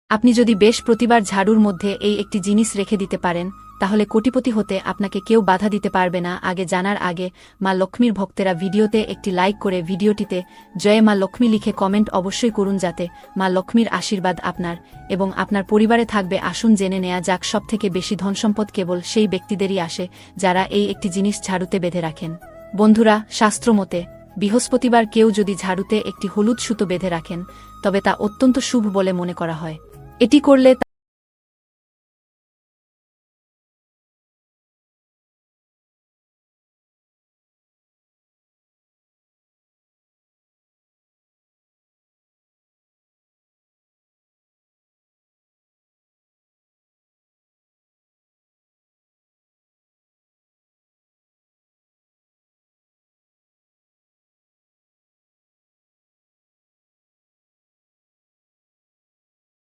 আপনি যদি বেশ প্রতিবার ঝাড়ুর মধ্যে এই একটি জিনিস রেখে দিতে পারেন, তাহলে কোটিপতি হতে আপনাকে কেউ বাধা দিতে পারবে না। আগে জানার আগে মা লক্ষ্মীর ভক্তেরা ভিডিওতে একটি লাইক করে ভিডিওটিতে জয় মা লক্ষ্মী লিখে কমেন্ট অবশ্যই করুন, যাতে মা লক্ষ্মীর আশীর্বাদ আপনার এবং আপনার পরিবারে থাকবে। আসুন জেনে নেয়া যাক, সবথেকে বেশি ধনসম্পদ কেবল সেই ব্যক্তিদেরই আসে যারা এই একটি জিনিস ঝাড়ুতে বেঁধে রাখেন। বন্ধুরা, শাস্ত্রমতে বৃহস্পতিবার কেউ যদি ঝাড়ুতে একটি হলুদ সুতো বেঁধে রাখেন, তবে তা অত্যন্ত শুভ বলে মনে করা হয়। এটি করলে